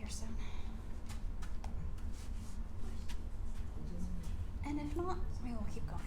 soon. And if not, we will keep going.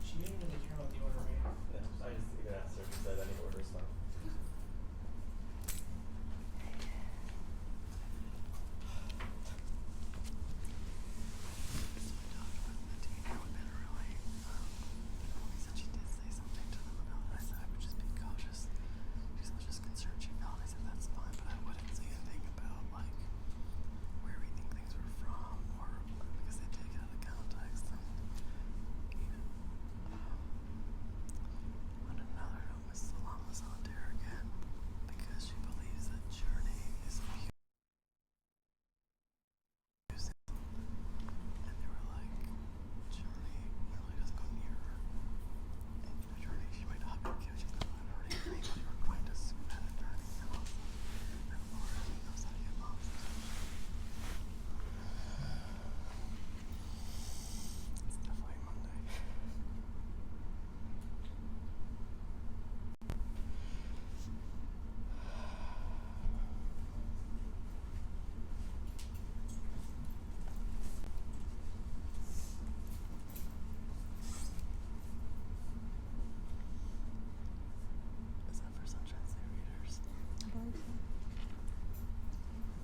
She didn't really care about the order, right? Yeah, I just even asked her if she said any order is fine. Is that for Sunshine State readers? And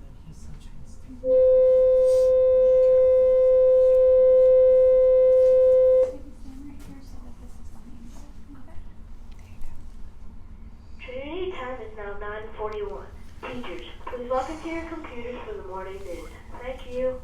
then he's Sunshine State. Trinity time is now 9:41. Teachers, please log into your computers for the morning news. Thank you.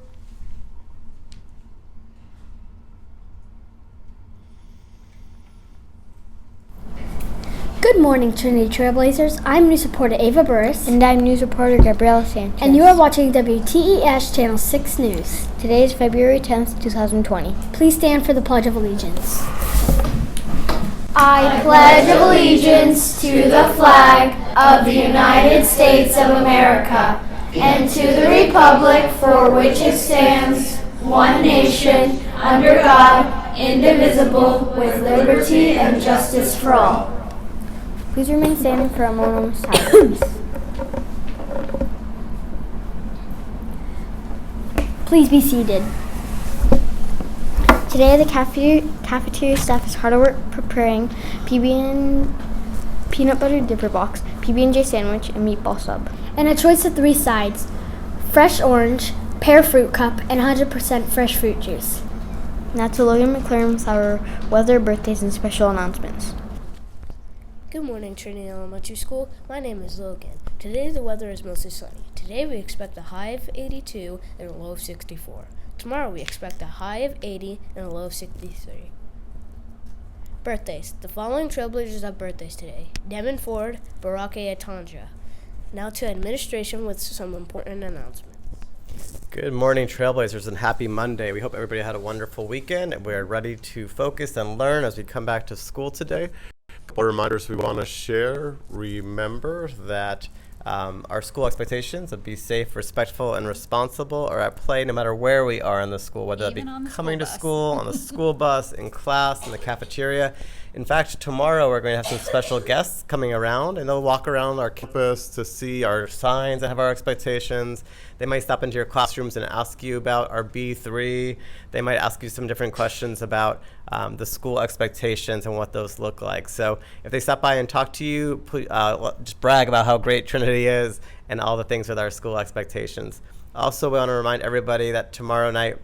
Good morning, Trinity Trailblazers. I'm news reporter Ava Burris. And I'm news reporter Gabriela Sanchez. And you are watching WTES Channel 6 News. Today is February 10th, 2020. Please stand for the Pledge of Allegiance. I pledge allegiance to the flag of the United States of America and to the republic for which it stands, one nation, under God, indivisible, with liberty and justice for all. Please remain standing for a moment of silence. Please be seated. Today, the cafeteria staff is hard at work preparing peanut butter dipper box, PB&J sandwich, and meatball sub. And a choice of 3 sides: fresh orange, pear fruit cup, and 100% fresh fruit juice. Now to Logan McLaren's our weather, birthdays, and special announcements. Good morning, Trinity Elementary School. My name is Logan. Today the weather is mostly sunny. Today we expect a high of 82 and a low of 64. Tomorrow we expect a high of 80 and a low of 63. Birthdays. The following Trailblazers have birthdays today: Devin Ford, Barake Atanja. Now to administration with some important announcements. Good morning, Trailblazers, and happy Monday. We hope everybody had a wonderful weekend and we're ready to focus and learn as we come back to school today. A couple reminders we want to share. Remember that our school expectations of be safe, respectful, and responsible are at play no matter where we are in the school, whether that be coming to school, on the school bus, in class, in the cafeteria. In fact, tomorrow we're going to have some special guests coming around, and they'll walk around our campus to see our signs that have our expectations. They might stop into your classrooms and ask you about our B3. They might ask you some different questions about the school expectations and what those look like. So if they stop by and talk to you, please, just brag about how great Trinity is and all the things with our school expectations. Also, we want to remind everybody that tomorrow night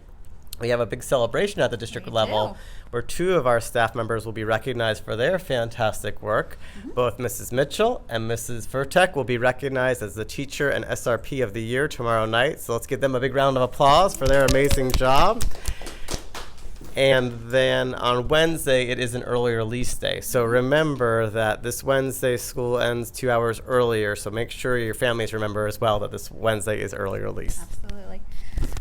we have a big celebration at the district level where 2 of our staff members will be recognized for their fantastic work. Both Mrs. Mitchell and Mrs. Furtek will be recognized as the Teacher and SRP of the Year tomorrow night. So let's give them a big round of applause for their amazing job. And then on Wednesday, it is an early release day. So remember that this Wednesday, school ends 2 hours earlier. So make sure your families remember as well that this Wednesday is early release. Absolutely.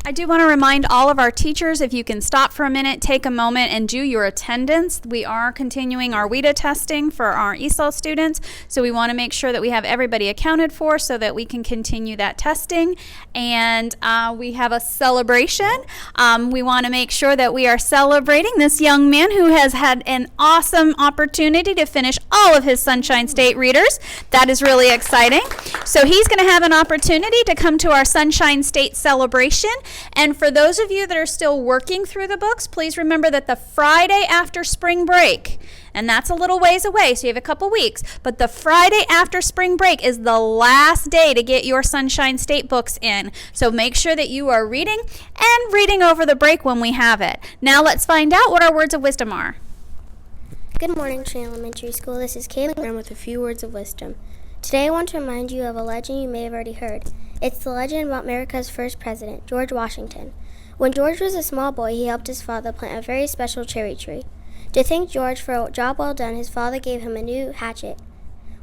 I do want to remind all of our teachers, if you can stop for a minute, take a moment and do your attendance. We are continuing our WIDA testing for our ESOL students, so we want to make sure that we have everybody accounted for so that we can continue that testing. And we have a celebration. We want to make sure that we are celebrating this young man who has had an awesome opportunity to finish all of his Sunshine State readers. That is really exciting. So he's going to have an opportunity to come to our Sunshine State celebration. And for those of you that are still working through the books, please remember that the Friday after spring break, and that's a little ways away, so you have a couple weeks, but the Friday after spring break is the last day to get your Sunshine State books in. So make sure that you are reading and reading over the break when we have it. Now let's find out what our words of wisdom are. Good morning, Trinity Elementary School. This is Caitlin Graham with a few words of wisdom. Today I want to remind you of a legend you may have already heard. It's the legend about America's first president, George Washington. When George was a small boy, he helped his father plant a very special cherry tree. To thank George for a job well done, his father gave him a new hatchet,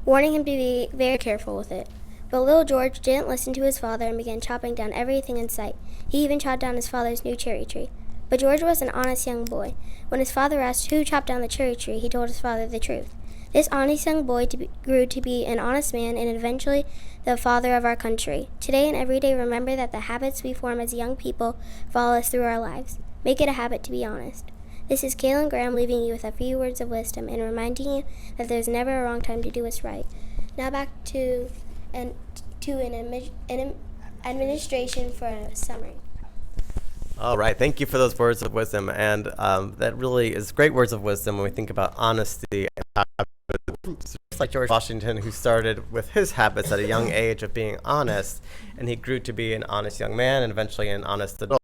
warning him to be very careful with it. But little George didn't listen to his father and began chopping down everything in sight. He even chopped down his father's new cherry tree. But George was an honest young boy. When his father asked who chopped down the cherry tree, he told his father the truth. This honest young boy grew to be an honest man and eventually the father of our country. Today and every day, remember that the habits we form as young people follow us through our lives. Make it a habit to be honest. This is Kaylin Graham leaving you with a few words of wisdom and reminding you that there's never a wrong time to do what's right. Now back to an administration for a summary. All right, thank you for those words of wisdom. And that really is great words of wisdom when we think about honesty. Just like George Washington, who started with his habits at a young age of being honest, and he grew to be an honest young man and eventually an honest adult.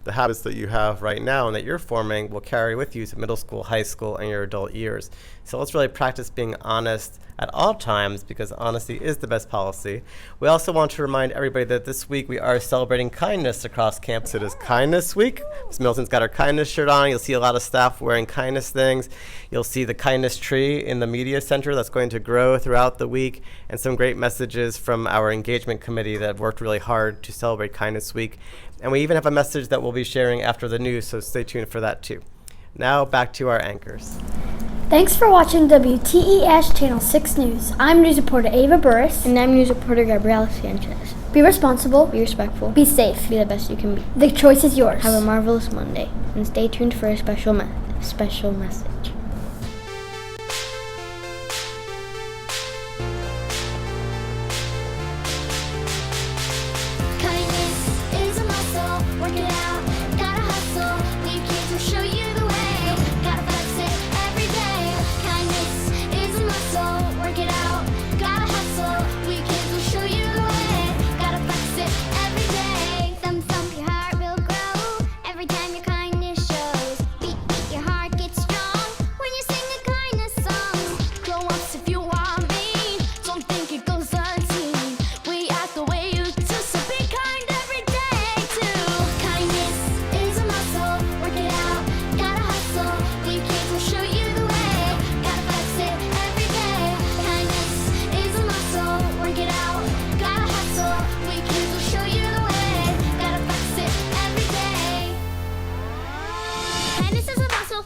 The habits that you have right now and that you're forming will carry with you to middle school, high school, and your adult years. So let's really practice being honest at all times, because honesty is the best policy. We also want to remind everybody that this week we are celebrating kindness across campus. It is Kindness Week. Ms. Milton's got her kindness shirt on. You'll see a lot of staff wearing kindness things. You'll see the kindness tree in the media center that's going to grow throughout the week, and some great messages from our engagement committee that have worked really hard to celebrate Kindness Week. And we even have a message that we'll be sharing after the news, so stay tuned for that too. Now back to our anchors. Thanks for watching WTES Channel 6 News. I'm news reporter Ava Burris. And I'm news reporter Gabriela Sanchez. Be responsible. Be respectful. Be safe. Be the best you can be. The choice is yours. Have a marvelous Monday. And stay tuned for a special message.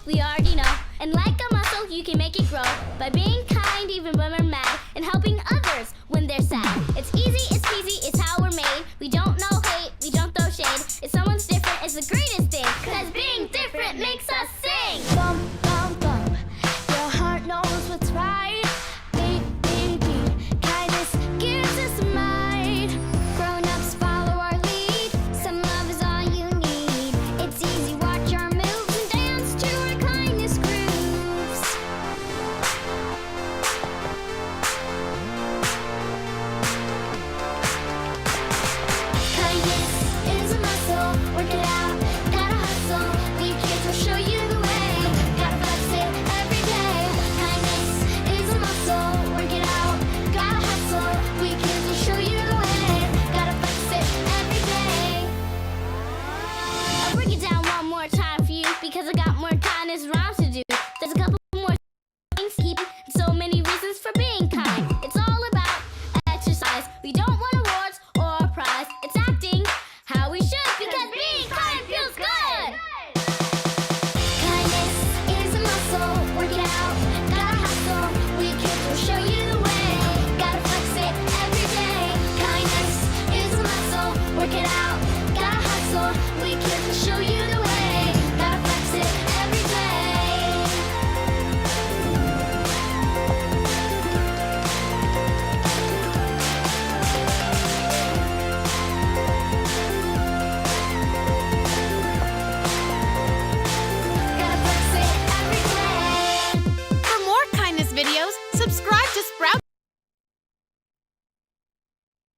We already know, and like a muscle, you can make it grow by being kind even when we're mad and helping others when they're sad. It's easy, it's peasy, it's how we're made. We don't know hate, we don't throw shade. If someone's